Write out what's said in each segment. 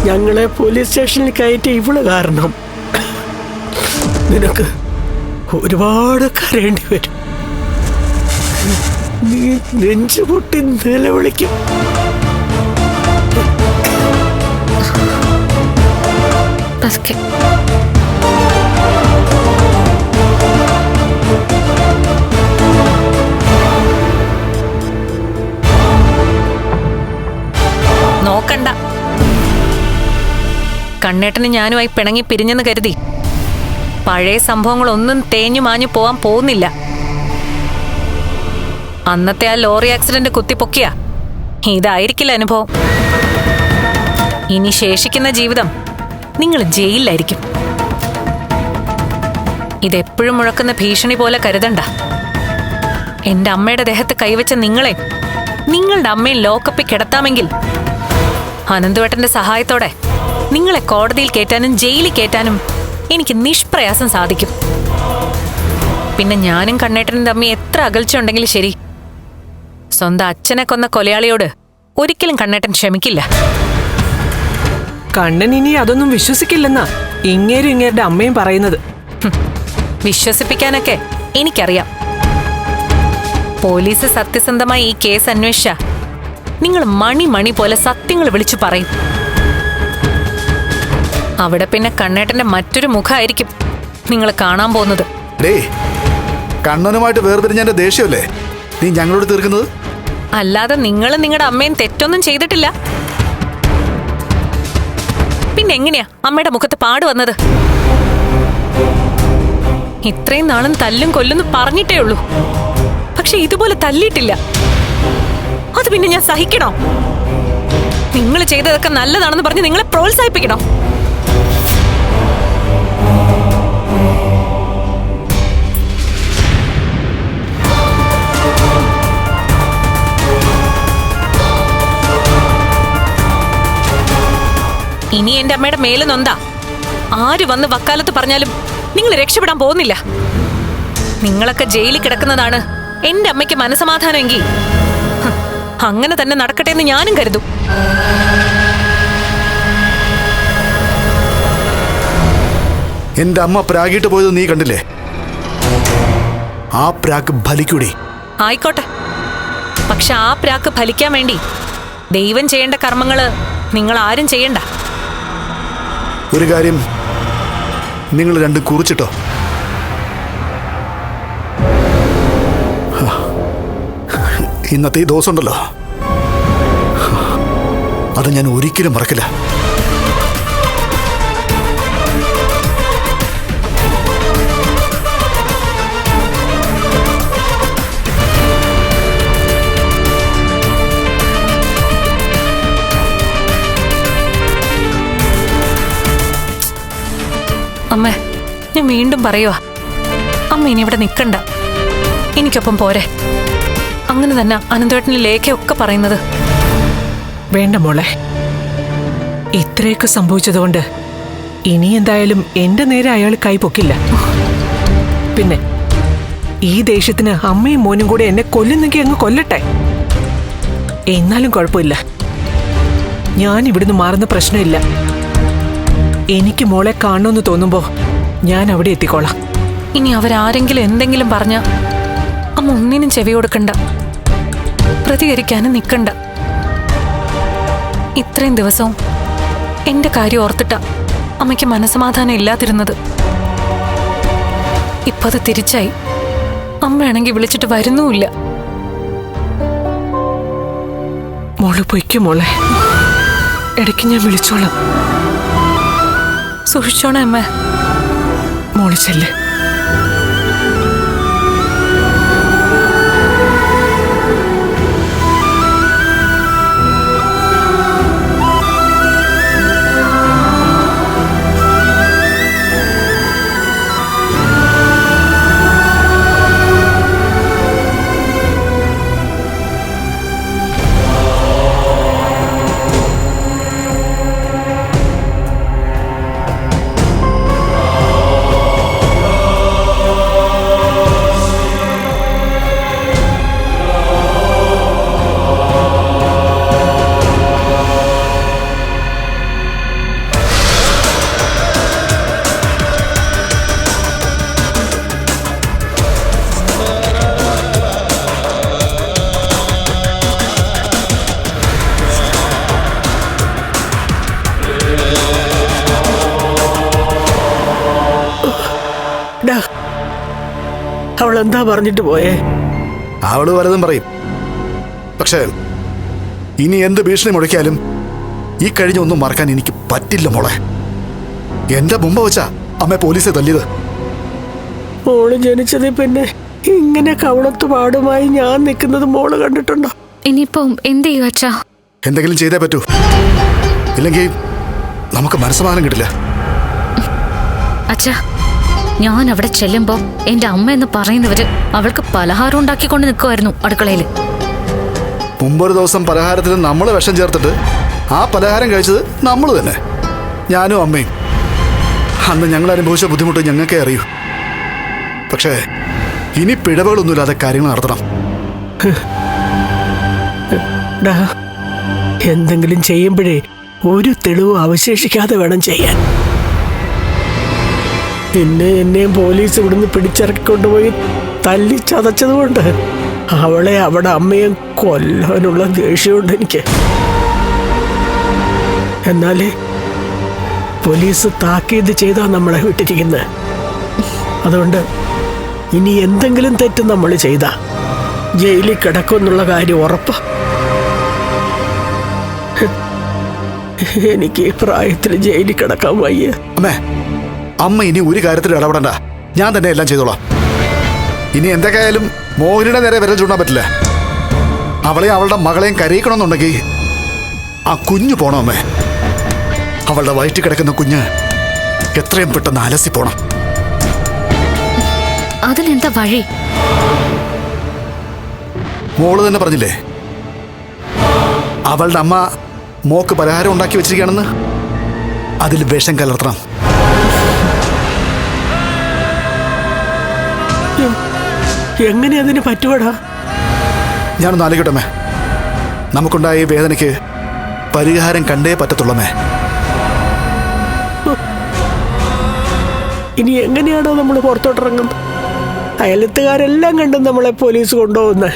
ഞങ്ങളെ പോലീസ് സ്റ്റേഷനിൽ കയറ്റി ഇവള് കാരണം നിനക്ക് ഒരുപാട് കരയേണ്ടി വരും. നീ നെഞ്ചുപൊട്ടി നിലവിളിക്കും. നോക്കണ്ട, കണ്ണേട്ടന് ഞാനുമായി പിണങ്ങി പിരിഞ്ഞെന്ന് കരുതി പഴയ സംഭവങ്ങളൊന്നും തേഞ്ഞു മാഞ്ഞു പോവാൻ പോകുന്നില്ല. അന്നത്തെ ആ ലോറി ആക്സിഡന്റ് കുത്തിപ്പൊക്കിയ ഇതായിരിക്കില്ല അനുഭവം. ഇനി ശേഷിക്കുന്ന ജീവിതം നിങ്ങൾ ജയിലിലായിരിക്കും. ഇതെപ്പോഴും മുഴക്കുന്ന ഭീഷണി പോലെ കരുതണ്ട. എന്റെ അമ്മയുടെ ദേഹത്ത് കൈവച്ച നിങ്ങളെ നിങ്ങളുടെ അമ്മയെ ലോക്കപ്പിൽ കിടത്താമെങ്കിൽ അനന്തുവേട്ടന്റെ സഹായത്തോടെ നിങ്ങളെ കോടതിയിൽ കയറ്റാനും ജയിലിൽ കയറ്റാനും എനിക്ക് നിഷ്പ്രയാസം സാധിക്കും. പിന്നെ ഞാനും കണ്ണേട്ടനും തമ്മിൽ എത്ര അകൽച്ച ഉണ്ടെങ്കിലും ശരി, സ്വന്തം അച്ഛനെ കൊന്ന കൊലയാളിയോട് ഒരിക്കലും കണ്ണേട്ടൻ ക്ഷമിക്കില്ല. കണ്ണൻ ഇനി അതൊന്നും വിശ്വസിക്കില്ലെന്നാ ഇങ്ങേരും ഇങ്ങേരുടെ അമ്മയും പറയുന്നത്. വിശ്വസിപ്പിക്കാനൊക്കെ എനിക്കറിയാം. പോലീസ് സത്യസന്ധമായി ഈ കേസ് അന്വേഷിച്ച നിങ്ങൾ മണി പോലെ സത്യങ്ങൾ വിളിച്ചു പറയും. അവിടെ പിന്നെ കണ്ണേട്ടന്റെ മറ്റൊരു മുഖമായിരിക്കും നിങ്ങൾ കാണാൻ പോകുന്നത്. കണ്ണനുമായിട്ട് വേർപിരിഞ്ഞ ദേഷ്യമല്ലേ നീ ഞങ്ങളോട് തീർക്കുന്നത്? അല്ലാതെ നിങ്ങളും നിങ്ങളുടെ അമ്മയും തെറ്റൊന്നും ചെയ്തിട്ടില്ല. പിന്നെ എങ്ങനെയാ അമ്മയുടെ മുഖത്ത് പാട് വന്നത്? ഇത്രയും നാളും തല്ലും കൊല്ലുന്നു പറഞ്ഞിട്ടേ ഉള്ളൂ, പക്ഷെ ഇതുപോലെ തല്ലിയിട്ടില്ല. അത് പിന്നെ ഞാൻ സഹിക്കണോ? നിങ്ങൾ ചെയ്തതൊക്കെ നല്ലതാണെന്ന് പറഞ്ഞ് നിങ്ങളെ പ്രോത്സാഹിപ്പിക്കണോ? ഇനി എന്റെ അമ്മയുടെ മേലെ നൊന്താ ആര് വന്ന് വക്കാലത്ത് പറഞ്ഞാലും നിങ്ങൾ രക്ഷപ്പെടാൻ പോകുന്നില്ല. നിങ്ങളൊക്കെ ജയിലിൽ കിടക്കുന്നതാണ് എന്റെ അമ്മയ്ക്ക് മനസമാധാനമെങ്കിൽ അങ്ങനെ തന്നെ നടക്കട്ടെ എന്ന് ഞാനും കരുതും. എന്റെ അമ്മ പ്രാഗിട്ട് പോയത് നീ കണ്ടില്ലേ? ആ പ്രാക്ക് ഫലിക്കൂടി. ആയിക്കോട്ടെ, പക്ഷെ ആ പ്രാക്ക് ഫലിക്കാൻ വേണ്ടി ദൈവം ചെയ്യേണ്ട കർമ്മങ്ങള് നിങ്ങൾ ആരും ചെയ്യണ്ട. ഒരു കാര്യം നിങ്ങൾ രണ്ടും കുറിച്ചിട്ടോ. ഇന്നത്തെ ഈ ദിവസം ഉണ്ടല്ലോ, അത് ഞാൻ ഒരിക്കലും മറക്കില്ല. അമ്മേ, ഞാൻ വീണ്ടും പറയുവാ, അമ്മ ഇനി ഇവിടെ നിൽക്കണ്ട, എനിക്കൊപ്പം പോരെ. അങ്ങനെ തന്നെ അനന്തേട്ടന് ലേഖയൊക്കെ പറയുന്നത്. വേണ്ട മോളെ, ഇത്രയൊക്കെ സംഭവിച്ചതുകൊണ്ട് ഇനി എന്തായാലും എന്റെ നേരെ അയാൾ കൈപൊക്കില്ല. പിന്നെ ഈ ദേഷ്യത്തിന് അമ്മയും മോനും കൂടെ എന്നെ കൊല്ലുന്നെങ്കിൽ അങ്ങ് കൊല്ലട്ടെ. എന്നാലും കുഴപ്പമില്ല, ഞാൻ ഇവിടുന്ന് മാറുന്ന പ്രശ്നമില്ല. എനിക്ക് മോളെ കാണണമെന്ന് തോന്നുമ്പോ ഞാൻ അവിടെ എത്തിക്കോളാം. ഇനി അവരാരെങ്കിലും എന്തെങ്കിലും പറഞ്ഞ അമ്മ ഒന്നിനും ചെവി കൊടുക്കണ്ട, പ്രതികരിക്കാനും നിൽക്കണ്ട. ഇത്രയും ദിവസവും എന്റെ കാര്യം ഓർത്തിട്ട അമ്മയ്ക്ക് മനസ്സമാധാനം ഇല്ലാതിരുന്നത്. ഇപ്പൊ അത് തിരിച്ചായി. അമ്മയാണെങ്കിൽ വിളിച്ചിട്ട് വരുന്നുമില്ല. മോള് പൊയ്ക്കും മോളെ, ഇടയ്ക്ക് ഞാൻ വിളിച്ചോളാം. സൂക്ഷിച്ചോണേ അമ്മ. മോള് ചെല്ല്. അവൾ എന്താ പറഞ്ഞിട്ട് പോയേ? അവള് വലതും പറയും. പക്ഷേ ഇനി എന്ത് ഭീഷണി മുഴക്കിയാലും ഈ കഴിഞ്ഞ ഒന്നും മറക്കാൻ എനിക്ക് പറ്റില്ല മോളെ. എന്റെ മുമ്പ് വെച്ചാ അമ്മ പോലീസെ തല്ലിയത്. മോള് ജനിച്ചതിൽ പിന്നെ ഇങ്ങനെ കവളത്ത് പാടുമായി ഞാൻ നിൽക്കുന്നത് മോള് കണ്ടിട്ടുണ്ടോ? ഇനിയിപ്പം എന്ത് ചെയ്യും അച്ഛാ? എന്തെങ്കിലും ചെയ്തേ പറ്റൂ, ഇല്ലെങ്കിൽ നമുക്ക് മനസ്സമാധാനം കിട്ടില്ല. അച്ഛാ, ഞാൻ അവിടെ ചെല്ലുമ്പോ എന്റെ അമ്മ എന്ന് പറയുന്നവര് അവൾക്ക് പലഹാരം ഉണ്ടാക്കിക്കൊണ്ട് നിൽക്കുമായിരുന്നു അടുക്കളയില്. മുമ്പൊരു ദിവസം പലഹാരത്തിന് നമ്മൾ വിഷം ചേർത്തിട്ട് ആ പലഹാരം കഴിച്ചത് നമ്മൾ തന്നെ, ഞാനും അമ്മയും. അന്ന് ഞങ്ങൾ അനുഭവിച്ച ബുദ്ധിമുട്ട് ഞങ്ങൾക്കേ അറിയൂ. പക്ഷേ ഇനി പിഴവുകളൊന്നുമില്ലാതെ കാര്യങ്ങൾ നടത്തണം. ഡാ, എന്തെങ്കിലും ചെയ്യുമ്പോഴേ ഒരു തെളിവ് അവശേഷിക്കാതെ വേണം ചെയ്യാൻ. പിന്നെ എന്നെയും പോലീസ് ഇവിടുന്ന് പിടിച്ചിറക്കിക്കൊണ്ടുപോയി തല്ലി ചതച്ചതുകൊണ്ട് അവളെ അവിടെ അമ്മയെ കൊല്ലാനുള്ള ദേഷ്യമുണ്ട് എനിക്ക്. എന്നാലേ പോലീസ് താക്കീത് ചെയ്താ നമ്മളെ വിട്ടിരിക്കുന്നത്. അതുകൊണ്ട് ഇനി എന്തെങ്കിലും തെറ്റ് നമ്മൾ ചെയ്താ ജയിലിൽ കിടക്കുമെന്നുള്ള കാര്യം ഉറപ്പാ. എനിക്ക് ഈ പ്രായത്തിൽ ജയിലിൽ കിടക്കാൻ വയ്യ. അമ്മേ, അമ്മ ഇനി ഒരു കാര്യത്തിൽ ഇടപെടണ്ട, ഞാൻ തന്നെ എല്ലാം ചെയ്തോളാം. ഇനി എന്തൊക്കെയായാലും മോഹിനിയുടെ നേരെ വിരൽ ചൂണ്ടാൻ പറ്റില്ല. അവളെയും അവളുടെ മകളെയും കരയിക്കണമെന്നുണ്ടെങ്കിൽ ആ കുഞ്ഞു പോണം അമ്മേ. അവളുടെ വയറ്റിൽ കിടക്കുന്ന കുഞ്ഞ് എത്രയും പെട്ടെന്ന് അലസി പോണം. അതിനെന്താ വഴി? മോള് തന്നെ പറഞ്ഞില്ലേ അവളുടെ അമ്മ മോക്ക് പലഹാരം ഉണ്ടാക്കി വെച്ചിരിക്കുകയാണെന്ന്. അതിൽ വിഷം കലർത്തണം. എങ്ങനെ അതിന് പറ്റുവടാ? ഞാനൊന്ന് ആലോചിക്കട്ടെ. നമുക്കുണ്ടായ ഈ വേദനയ്ക്ക് പരിഹാരം കണ്ടേ പറ്റത്തുള്ളമേ. ഇനി എങ്ങനെയാണോ നമ്മൾ പുറത്തോട്ടിറങ്ങുന്നത്? അയലത്തുകാരെല്ലാം കണ്ടും നമ്മളെ പോലീസ് കൊണ്ടുപോകുന്നത്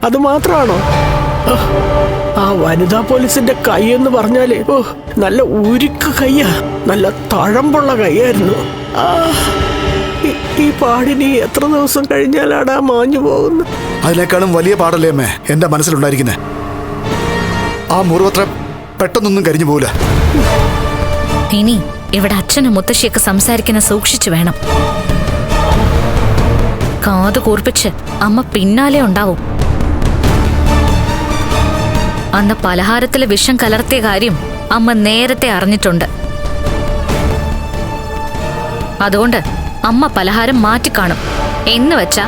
അത് മാത്രമാണോ? ആ വനിതാ പോലീസിന്റെ കൈ എന്ന് പറഞ്ഞാലേ നല്ല ഉരുക്ക് കയ്യാ, നല്ല തഴമ്പുള്ള കൈയായിരുന്നു. ഈ പാടിനി എത്ര ദിവസം കഴിഞ്ഞാലാടാ മാഞ്ഞു പോകുന്നത്? അതിനേക്കാളും വലിയ പാടല്ലേ അമ്മേ എന്റെ മനസ്സിലുണ്ടായിരിക്കുന്നത്. ആ മുറിവത്ര പെട്ടെന്നൊന്നും കരിഞ്ഞു പോവില്ല. ഇനി ഇവിടെ അച്ഛനും മുത്തശ്ശിയൊക്കെ സംസാരിക്കുന്ന സൂക്ഷിച്ചു വേണം. കാത് കൂർപ്പിച്ച് അമ്മ പിന്നാലെ ഉണ്ടാവും. അന്ന് പലഹാരത്തില് വിഷം കലർത്തിയ കാര്യം അമ്മ നേരത്തെ അറിഞ്ഞിട്ടുണ്ട്. അതുകൊണ്ട് അമ്മ പലഹാരം മാറ്റിക്കാണും. എന്ന് വെച്ചാ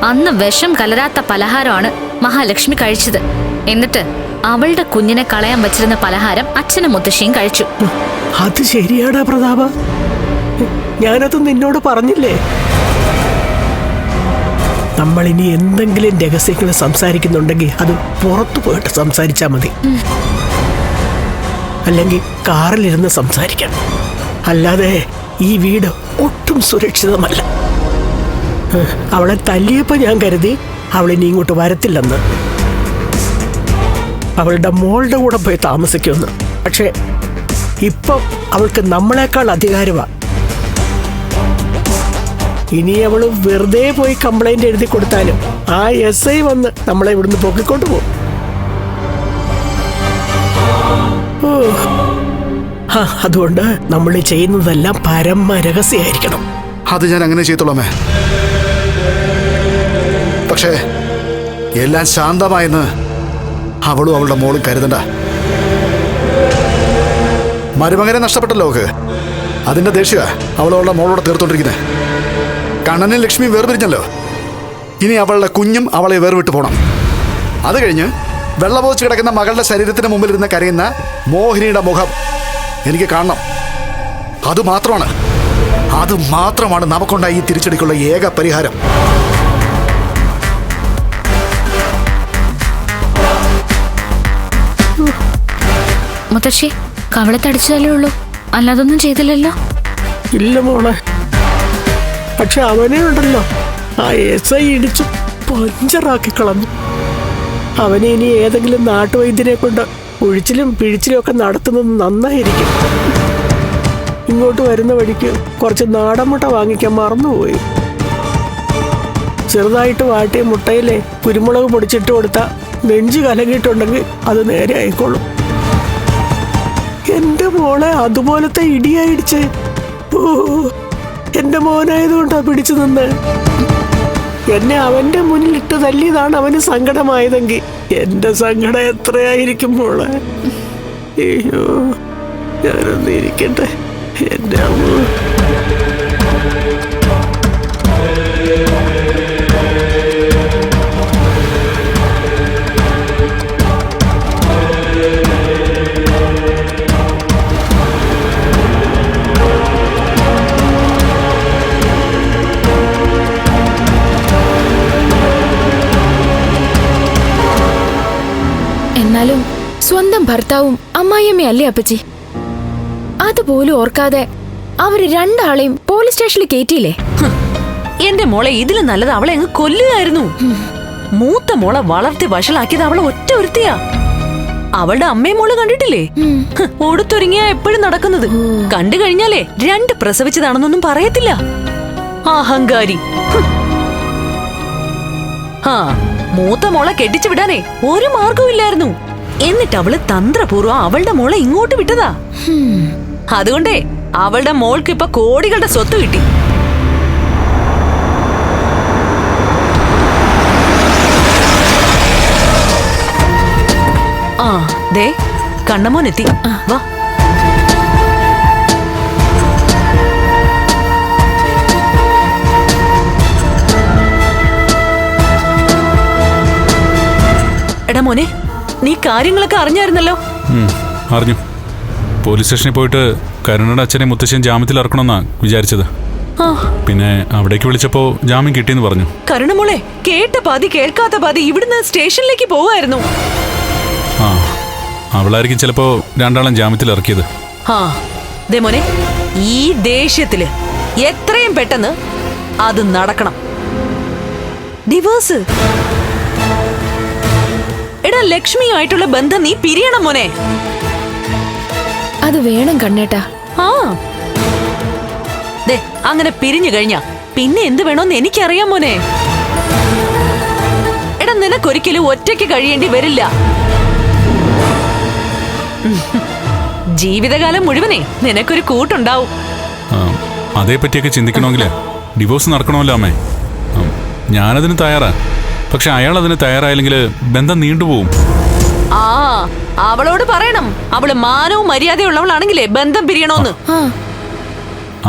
അന്ന് വിഷം കലരാത്ത പലഹാരമാണ് മഹാലക്ഷ്മി കഴിച്ചത്. എന്നിട്ട് അവളുടെ കുഞ്ഞിനെ കളയാൻ വെച്ചിരുന്ന പലഹാരം അച്ഛനും മുത്തശ്ശിയും കഴിച്ചു. അത് ശരിയാടാ പ്രതാപ, ഞാനത് നിന്നോട് പറഞ്ഞില്ലേ? നമ്മൾ ഇനി എന്തെങ്കിലും രഹസ്യങ്ങൾ സംസാരിക്കുന്നുണ്ടെങ്കിൽ അത് പുറത്തു പോയിട്ട് സംസാരിച്ചാൽ മതി. അല്ലെങ്കിൽ കാറിലിരുന്ന് സംസാരിക്കണം. അല്ലാതെ ഈ വീട് ഒട്ടും സുരക്ഷിതമല്ല. അവളെ തല്ലിയപ്പോ ഞാൻ കരുതി അവളിനി ഇങ്ങോട്ട് വരത്തില്ലെന്ന്, അവളുടെ മോളുടെ കൂടെ പോയി താമസിക്കുമെന്ന്. പക്ഷേ ഇപ്പൊ അവൾക്ക് നമ്മളെക്കാൾ അധികാരമാ. ഇനി അവള് വെറുതെ പോയി കംപ്ലൈന്റ് എഴുതി കൊടുത്താലും ആ SI വന്ന് നമ്മളെ ഇവിടുന്ന് പൊക്കിക്കൊണ്ട് പോകും. അതുകൊണ്ട് നമ്മൾ ചെയ്യുന്നതെല്ലാം പരമ രഹസ്യമായിരിക്കണം. അത് ഞാൻ അങ്ങനെ ചെയ്തോളാമേ. പക്ഷേ എല്ലാം ശാന്തമായെന്ന് അവളും അവളുടെ മോളും കരുതണ്ട. മരുമകനെ നഷ്ടപ്പെട്ടല്ലോ അവക്ക്. അതിന്റെ ദേഷ്യ അവളുടെ മോളോട് തീർത്തോണ്ടിരിക്കുന്നത്. കണ്ണനും ലക്ഷ്മിയും വേർപിരിഞ്ഞല്ലോ. ഇനി അവളുടെ കുഞ്ഞും അവളെ വേർവിട്ട് പോണം. അത് കഴിഞ്ഞ് വെള്ളപോച്ച് കിടക്കുന്ന മകളുടെ ശരീരത്തിന് മുമ്പിൽ ഇരുന്ന് കരയുന്ന മോഹിനിയുടെ മുഖം എനിക്ക് കാണണം. അത് മാത്രമാണ് നമുക്കുണ്ടായ ഈ തിരിച്ചടിക്കുള്ള ഏക പരിഹാരം. മുത്തശ്ശി, കവളത്തടിച്ചതല്ലേ ഉള്ളൂ, അല്ലാതൊന്നും ചെയ്തില്ലല്ലോ? ഇല്ല മോളെ, പക്ഷെ അവനെ ഉണ്ടല്ലോ ആ SI ഇടിച്ചു പഞ്ചറാക്കി കളഞ്ഞു. അവനെ ഇനി ഏതെങ്കിലും നാട്ടുവൈദ്യനെ കൊണ്ട് ഒഴിച്ചിലും പിഴിച്ചിലും ഒക്കെ നടത്തുന്നത് നന്നായിരിക്കും. ഇങ്ങോട്ട് വരുന്ന വഴിക്ക് കുറച്ച് നാടൻ മുട്ട വാങ്ങിക്കാൻ മറന്നുപോയി. ചെറുതായിട്ട് വാട്ടിയ മുട്ടയിലെ കുരുമുളക് പൊടിച്ചിട്ട് കൊടുത്താ നെഞ്ച് കലങ്ങിയിട്ടുണ്ടെങ്കിൽ അത് നേരെ ആയിക്കോളും. എന്റെ മോളെ അതുപോലത്തെ ഇടിയായിടിച്ച്. ഓ, എന്റെ മോനായതുകൊണ്ടാ പിടിച്ചു നിന്ന്. എന്നെ അവന്റെ മുന്നിലിട്ട് തല്ലിയതാണ് അവന് സങ്കടമായതെങ്കിൽ എന്റെ സങ്കടം എത്രയായിരിക്കും മോളെ. അയ്യോ, ഞാനൊന്ന് ഇരിക്കട്ടെ. എന്റെ അമ്മ. എന്നാലും സ്വന്തം ഭർത്താവും അമ്മായിയമ്മയല്ലേ അപ്പച്ചി? അതുപോലും ഓർക്കാതെ അവര് രണ്ടാളെയും പോലീസ് സ്റ്റേഷനിൽ കയറ്റിയില്ലേ? എന്റെ മോളെ ഇതിലും നല്ലത് അവളെ അങ്ങ് കൊല്ലുകയായിരുന്നു. മൂത്ത മോളെ വളർത്തി വഷളാക്കിയത് അവളെ ഒറ്റ ഒരുത്തിയാ. അവളുടെ അമ്മയും മോള് കണ്ടിട്ടില്ലേ? ഓടുത്തൊരുങ്ങിയാ എപ്പോഴും നടക്കുന്നത്. കണ്ടു കഴിഞ്ഞാലേ 2 പ്രസവിച്ചതാണെന്നൊന്നും പറയത്തില്ല. അഹങ്കാരി. ആ, മൂത്ത മോളെ കെട്ടിച്ചു വിടാനേ ഒരു മാർഗവും ഇല്ലായിരുന്നു. എന്നിട്ട് അവള് തന്ത്രപൂർവ്വം അവളുടെ മോളെ ഇങ്ങോട്ട് വിട്ടതാ. അതുകൊണ്ടേ അവളുടെ മോൾക്ക് ഇപ്പൊ കോടികളുടെ സ്വത്ത് കിട്ടി. ആ ദേ കണ്ണമോനെത്തി. വാ. എടാ മോനെ, നീ കാര്യങ്ങളൊക്കെ അറിഞ്ഞായിരുന്നല്ലോ? അറിഞ്ഞു. പോലീസ് സ്റ്റേഷനിൽ പോയിട്ട് കരുണയുടെ അച്ഛനെ മുത്തശ്ശൻ ജാമ്യത്തിൽ ഇറക്കണമെന്നാ വിചാരിച്ചത്. പിന്നെ അവിടേക്ക് വിളിച്ചപ്പോ ജാമ്യം കിട്ടിയെന്ന് പറഞ്ഞു. കരുണമോളെ, കേട്ട പാതി കേൾക്കാത്ത പാതി ഇവിടുന്ന് സ്റ്റേഷനിലേക്ക് പോവായിരുന്നു. ആ, അവളായിരിക്കും ചിലപ്പോ രണ്ടാളും ജാമ്യത്തിൽ ഇറക്കിയത്. ആ ദേ മോനെ, ഈ ദേഷ്യത്തില് എത്രയും പെട്ടെന്ന് അത് നടക്കണം. ഡിവോഴ്സ്. എടാ, ലക്ഷ്മിയായിട്ടുള്ള ബന്ധം നീ പിരിയണം മോനെ. അത് വേണം കണ്ണേട്ടാ. ആ ദേ, അങ്ങനെ പിരിഞ്ഞു കഴിഞ്ഞാ പിന്നെ എന്ത് വേണോന്ന് എനിക്കറിയാം മോനെ. എടാ, നിനക്കൊരിക്കലും ഒറ്റയ്ക്ക് കഴിയേണ്ടി വരില്ല. ജീവിതകാലം മുഴുവനേ നിനക്കൊരു കൂട്ടുണ്ടാവും. അതേപ്പറ്റിയൊക്കെ ചിന്തിക്കണമെങ്കിൽ ഡിവോഴ്സ് നടക്കണമല്ലോ അമ്മേ. ഞാനതിന് തയ്യാറാ. പക്ഷെ അയാൾ അതിന് തയ്യാറായില്ലെങ്കിൽ ബന്ധം നീണ്ടുപോകും. ആ, അവളോട് പറയണം, അവള് മാനവും മര്യാദയുള്ളവളാണെങ്കിലേ ബന്ധം പിരിയണോന്ന്.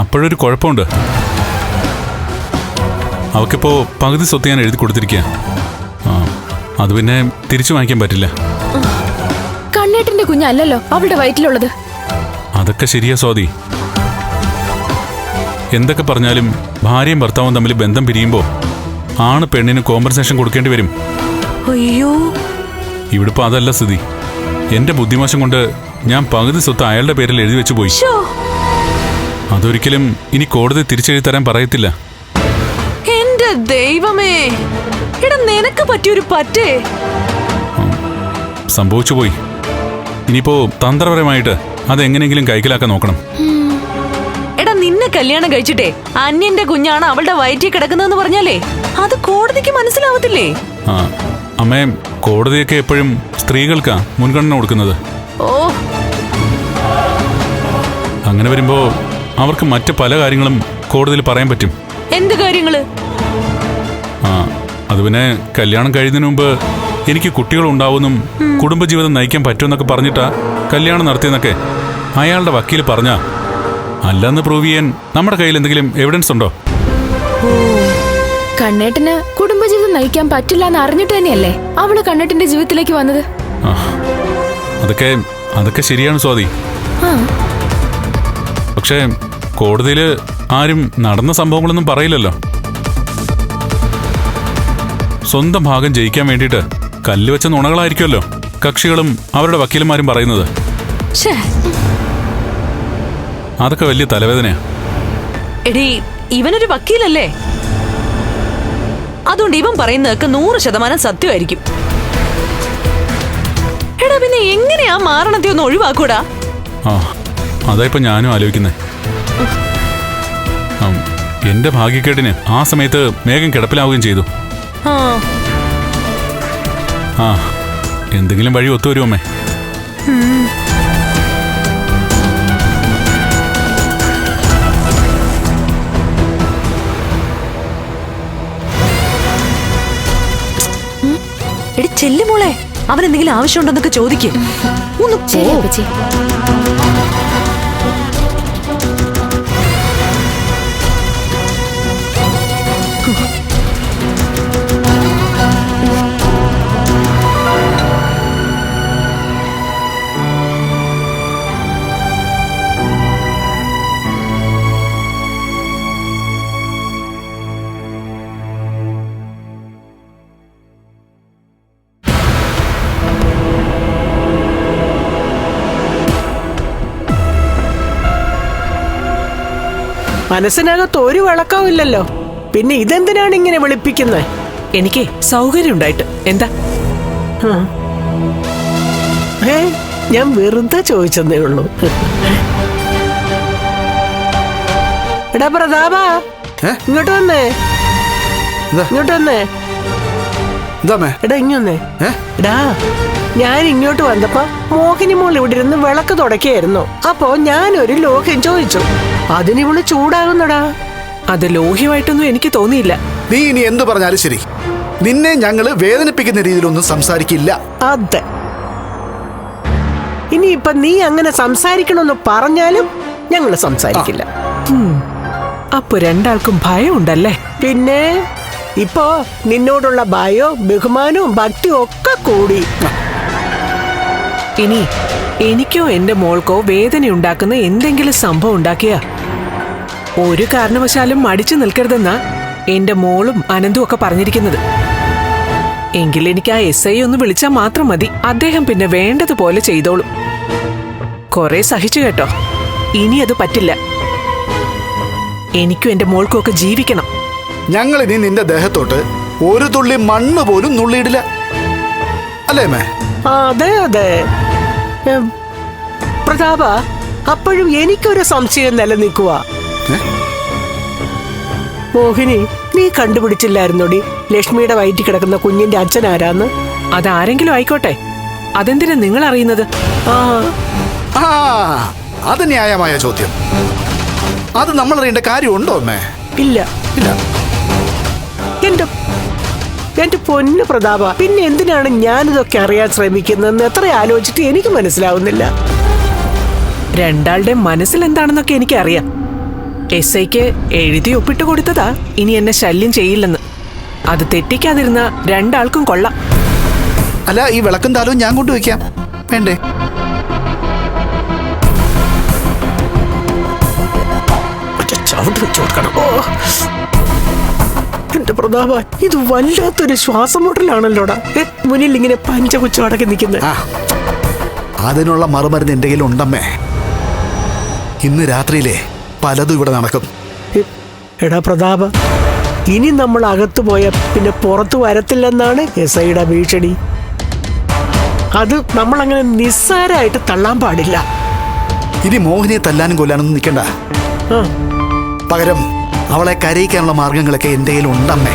അപ്പോഴൊരു കുഴപ്പമുണ്ട്. അവക്കിപ്പോ പകുതി സ്വത്ത് ഞാൻ എഴുതി കൊടുത്തിരിക്കുക. അത് പിന്നെ തിരിച്ചു വാങ്ങിക്കാൻ പറ്റില്ല. കണ്ണേട്ടന്റെ കുഞ്ഞല്ലല്ലോ അവളുടെ വയറ്റിലുള്ളത്. അതൊക്കെ ശരിയാ സ്വാതി. എന്തൊക്കെ പറഞ്ഞാലും ഭാര്യയും ഭർത്താവും തമ്മിൽ ബന്ധം പിരിയുമ്പോ ആണ് പെണ്ണിന് കോമ്പൻസേഷൻ കൊടുക്കേണ്ടി വരും. അയ്യോ, ഇവിടിപ്പോ അതല്ല സ്ഥിതി. എന്റെ ബുദ്ധിമോശം കൊണ്ട് ഞാൻ പകുതി സ്വത്ത് അയാളുടെ പേരിൽ എഴുതി വെച്ചു പോയി. അതൊരിക്കലും ഇനി കോടതി തിരിച്ചെഴുതി തരാൻ പറയത്തില്ല. എന്റെ ദൈവമേ, എടാ നിനക്ക് പറ്റിയൊരു പറ്റേ. സംഭവിച്ചു പോയി. ഇനിയിപ്പോ തന്ത്രപരമായിട്ട് അതെങ്ങനെയെങ്കിലും കൈക്കലാക്കാൻ നോക്കണം. എടാ, നിന്നെ കല്യാണം കഴിച്ചിട്ടേ അന്യന്റെ കുഞ്ഞാണ് അവളുടെ വയറ്റിൽ കിടക്കുന്നതെന്ന് പറഞ്ഞാലേ അത് കോടതിക്ക് മനസ്സിലാവത്തില്ലേ? ആ അമ്മേ, കോടതിയൊക്കെ എപ്പോഴും സ്ത്രീകൾക്കാ മുൻഗണന കൊടുക്കുന്നത്. ഓ, അങ്ങനെ വരുമ്പോ അവർക്ക് മറ്റ് പല കാര്യങ്ങളും കോടതിയിൽ പറയാൻ പറ്റും. എന്ത് കാര്യങ്ങള്? ആ, അത് പിന്നെ കല്യാണം കഴിയുന്നതിന് മുമ്പ് എനിക്ക് കുട്ടികൾ ഉണ്ടാവുമെന്നും കുടുംബജീവിതം നയിക്കാൻ പറ്റുമെന്നൊക്കെ പറഞ്ഞിട്ടാ കല്യാണം നടത്തിയെന്നൊക്കെ അയാളുടെ വക്കീൽ പറഞ്ഞാ, അല്ലെന്ന് പ്രൂവ് ചെയ്യാൻ നമ്മുടെ കയ്യിൽ എന്തെങ്കിലും എവിഡൻസ് ഉണ്ടോ? കണ്ണേട്ടന് കുടുംബജീവിതം നയിക്കാൻ പറ്റില്ല എന്ന് അറിഞ്ഞിട്ട് തന്നെയല്ലേ അവള് കണ്ണേട്ടന്റെ ജീവിതത്തിലേക്ക് വന്നത്. അതൊക്കെ ശരിയാണ് സ്വാതി. പക്ഷേ കോടതിയിൽ ആരും നടന്ന സംഭവങ്ങളൊന്നും പറയില്ലല്ലോ. സ്വന്തം ഭാഗം ജയിക്കാൻ വേണ്ടിയിട്ട് കല്ലുവെച്ച നുണകളായിരിക്കുമല്ലോ കക്ഷികളും അവരുടെ വക്കീലന്മാരും പറയുന്നത്. അതൊക്കെ വലിയ തലവേദനയാ. എടീ, ഇവനൊരു വക്കീലല്ലേ? അതുകൊണ്ട് ഇവൻ പറയുന്നതൊക്കെ 100% സത്യമായിരിക്കും. എടാ, പിന്നെ എങ്ങനെയാ മാരണത്തെ ഒന്ന് ഒഴിവാക്കൂടാ? ആ, അതാ ഇപ്പൊ ഞാനും ആലോചിക്കുന്നേ. എന്റെ ഭാഗ്യക്കേടിന് ആ സമയത്ത് മേഘം കിടപ്പിലാവുകയും ചെയ്തു. ആ ആ എന്തെങ്കിലും വഴി ഒത്തുവരുമോ അമ്മേ? എടി ചെല്ലു മോളെ, അവൻ എന്തെങ്കിലും ആവശ്യമുണ്ടോന്നൊക്കെ ചോദിക്കും. ഒന്ന് ശരി അപ്പച്ചി. മനസ്സിനകത്ത് ഒരു വിളക്കമില്ലല്ലോ, പിന്നെ ഇതെന്തിനാണ് ഇങ്ങനെ വിളിപ്പിക്കുന്നത്? എനിക്ക് സൗകര്യം ഉണ്ടായിട്ട് എന്താ? ഞാൻ വെറുതെ ചോദിച്ചെന്നേ ഉള്ളൂ. എടാ പ്രതാപാ, ഇങ്ങോട്ട് വന്നേ, ഇങ്ങോട്ട് വന്നേ. എടാ ഇങ്ങൊന്നേ. എടാ ഞാൻ ഇങ്ങോട്ട് വന്നപ്പോ മോഹിനി മോൾ ഇവിടെ ഇരുന്ന് വിളക്ക് തുടക്കായിരുന്നു. അപ്പോ ഞാനൊരു ലോഹ്യം ചോദിച്ചു, അതിനിവള് ചൂടാകുന്നടാ. അത് ലോഹ്യമായിട്ടൊന്നും എനിക്ക് തോന്നിയില്ല. നീ ഇനി എന്ത് പറഞ്ഞാലും ശരി, നിന്നെ ഞങ്ങള് വേദനിപ്പിക്കുന്ന രീതിയിലൊന്നും സംസാരിക്കില്ല. അതെ, ഇനിയിപ്പൊ നീ അങ്ങനെ സംസാരിക്കണമെന്ന് പറഞ്ഞാലും ഞങ്ങള് സംസാരിക്കില്ല. അപ്പൊ രണ്ടാൾക്കും ഭയം ഉണ്ടല്ലേ? പിന്നെ ഇപ്പോ നിന്നോടുള്ള ഭയവും ബഹുമാനവും ഭക്തിയും ഒക്കെ കൂടി. ഇനി എനിക്കോ എന്റെ മോൾക്കോ വേദന ഉണ്ടാക്കുന്ന എന്തെങ്കിലും സംഭവം ഉണ്ടാക്കിയ ഒരു കാരണവശാലും മടിച്ചു നിൽക്കരുതെന്നാ എന്റെ മോളും അനന്തും ഒക്കെ പറഞ്ഞിരിക്കുന്നത്. എങ്കിൽ എനിക്ക് ആ SI ഒന്ന് വിളിച്ചാൽ മാത്രം മതി. അദ്ദേഹം പിന്നെ വേണ്ടതുപോലെ ചെയ്തോളും. കുറെ സഹിച്ചു കേട്ടോ, ഇനി അത് പറ്റില്ല. എനിക്കും എന്റെ മോൾക്കും ഒക്കെ ജീവിക്കണം. ഞങ്ങൾ ഇനി നിന്റെ ദേഹത്തോട്ട് ഒരു തുള്ളി മണ്ണ് പോലും നുള്ളിയിടില്ല, അല്ലേ മേ? അതെ അതെ പ്രതാപ, അപ്പോഴും എനിക്കൊരു സംശയം നിലനിൽക്കുക. മോഹിനി, നീ കണ്ടുപിടിച്ചില്ലായിരുന്നോടി ലക്ഷ്മിയുടെ വയറ്റിൽ കിടക്കുന്ന കുഞ്ഞിന്റെ അച്ഛൻ ആരാന്ന്? അതാരെങ്കിലും ആയിക്കോട്ടെ, അതെന്തിനാ നിങ്ങൾ അറിയുന്നത്? അത് ന്യായമായ ചോദ്യം. അത് നമ്മൾ അറിയേണ്ട കാര്യമുണ്ടോ അമ്മേ? ഇല്ല ഇല്ല. എന്റെ പൊന്നു പ്രതാപ, പിന്നെ എന്തിനാണ് ഞാനിതൊക്കെ അറിയാൻ ശ്രമിക്കുന്നതെന്ന് എത്ര ആലോചിച്ചിട്ട് എനിക്ക് മനസ്സിലാവുന്നില്ല. രണ്ടാളുടെ മനസ്സിൽ എന്താണെന്നൊക്കെ എനിക്കറിയാം. SIക്ക് എഴുതി ഒപ്പിട്ട് കൊടുത്തതാ ഇനി എന്നെ ശല്യം ചെയ്യില്ലെന്ന്. അത് തെറ്റിക്കാതിരുന്ന രണ്ടാൾക്കും കൊള്ളാം. അല്ല, ഈ വിളക്കും താലവും ഞാൻ കൊണ്ടുവയ്ക്കാം, വേണ്ടേ? എന്റെ പ്രതാപ, ഇത് വല്ലാത്തൊരു ശ്വാസം മുട്ടലാണല്ലോടാ. മുന്നിൽ ഇങ്ങനെ പഞ്ചകുച്ച അടക്കി നിൽക്കുന്നത്. അതിനുള്ള മറുമരുന്ന് എന്റെ കയ്യിൽ ഉണ്ടമ്മേ. ഇന്ന് രാത്രിയിലെ പലതും ഇവിടെ നടക്കും. എടാ പ്രതാപ, ഇനി നമ്മൾ അകത്തു പോയ പിന്നെ പുറത്തു വരത്തില്ലെന്നാണ് SIയുടെ ഭീഷണി. അത് നമ്മൾ അങ്ങനെ നിസ്സാരമായിട്ട് തള്ളാൻ പാടില്ല. ഇനി മോഹിനിയെ തല്ലാനും കൊല്ലാനൊന്നും നിൽക്കണ്ട. പകരം അവളെ കരയിക്കാനുള്ള മാർഗങ്ങളൊക്കെ എന്റെ കയ്യിൽ ഉണ്ടമ്മേ.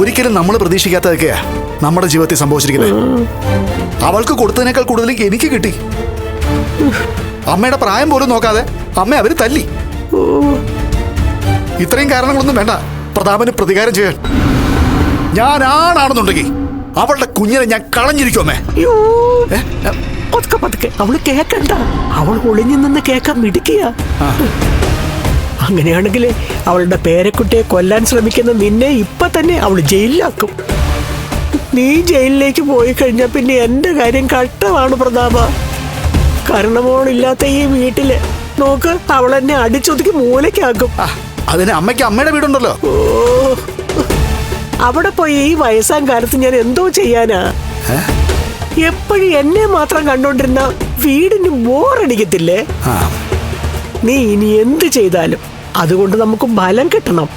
ഒരിക്കലും നമ്മൾ പ്രതീക്ഷിക്കാത്തതൊക്കെയാ നമ്മുടെ ജീവിതത്തിൽ സംഭവിച്ചിരിക്കുന്നത്. അവൾക്ക് കൊടുത്തതിനേക്കാൾ കൂടുതൽ എനിക്ക് കിട്ടി. അമ്മയുടെ പ്രായം പോലും നോക്കാതെ അമ്മ അവര് തല്ലി. ഇത്രയും കാരണങ്ങളൊന്നും വേണ്ട പ്രതാപന് പ്രതികാരം ചെയ്യാൻ. ഞാൻ ആണാണെന്നുണ്ടെങ്കിൽ അവളുടെ കുഞ്ഞിനെ ഞാൻ കളഞ്ഞിരിക്കുമേ. പതുക്കെ പതുക്കെ, അവള് കേക്കണ്ട. അവൾ ഒളിഞ്ഞു നിന്ന് കേക്കാൻ മിടുക്കിയ. അങ്ങനെയാണെങ്കിൽ അവളുടെ പേരക്കുട്ടിയെ കൊല്ലാൻ ശ്രമിക്കുന്ന നിന്നെ ഇപ്പൊ തന്നെ അവള് ജയിലിലാക്കും. നീ ജയിലിലേക്ക് പോയി കഴിഞ്ഞാൽ പിന്നെ എന്റെ കാര്യം കഷ്ടമാണ് പ്രതാപ. കാരണമോളില്ലാത്ത ഈ വീട്ടില് നോക്ക്, അവളെന്നെ അടിച്ചൊതുക്കി മൂലയ്ക്കാക്കും. അതിന് അമ്മയ്ക്ക് അമ്മയുടെ വീടുണ്ടല്ലോ. അവിടെ പോയി ഈ വയസ്സാം കാലത്ത് ഞാൻ എന്തോ ചെയ്യാനാ? എപ്പോഴും എന്നെ മാത്രം കണ്ടോണ്ടിരുന്ന വീടിന് ബോറടിക്കത്തില്ലേ? നീ ഇനി എന്ത് ചെയ്താലും അതുകൊണ്ട് നമുക്ക് ഫലം കിട്ടണം.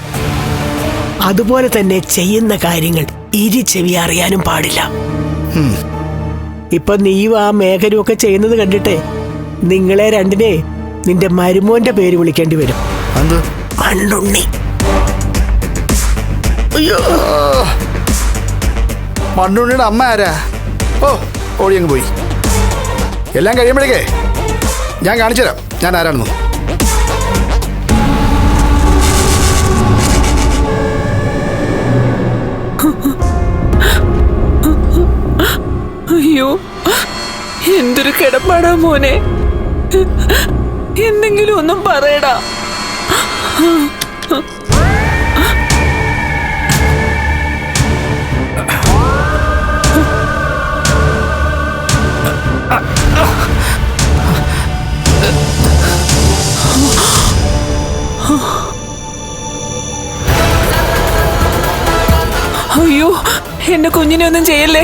അതുപോലെ തന്നെ ചെയ്യുന്ന കാര്യങ്ങൾ ഇരി ചെവി അറിയാനും പാടില്ല. ഇപ്പൊ നീയും ആ മേഘനും ഒക്കെ ചെയ്യുന്നത് കണ്ടിട്ടേ നിങ്ങളെ രണ്ടിനെ നിന്റെ മരുമോന്റെ പേര് വിളിക്കേണ്ടി വരും. എന്ത്? മണ്ണുണ്ണി. അയ്യോ, മണ്ണുണ്ണിയുടെ അമ്മ ആരാ? ഓ, ഓടിയങ്ങ് പോയി. എല്ലാം കഴിയുമ്പോഴേക്കേ ഞാൻ കാണിച്ചു തരാം ഞാൻ ആരാണെന്ന്. അയ്യോ, എന്തൊരു കിടപ്പാടാ മോനെ. എന്തെങ്കിലും ഒന്നും പറയടാ. അയ്യോ, എന്റെ കുഞ്ഞിനെ ഒന്നും ചെയ്യല്ലേ.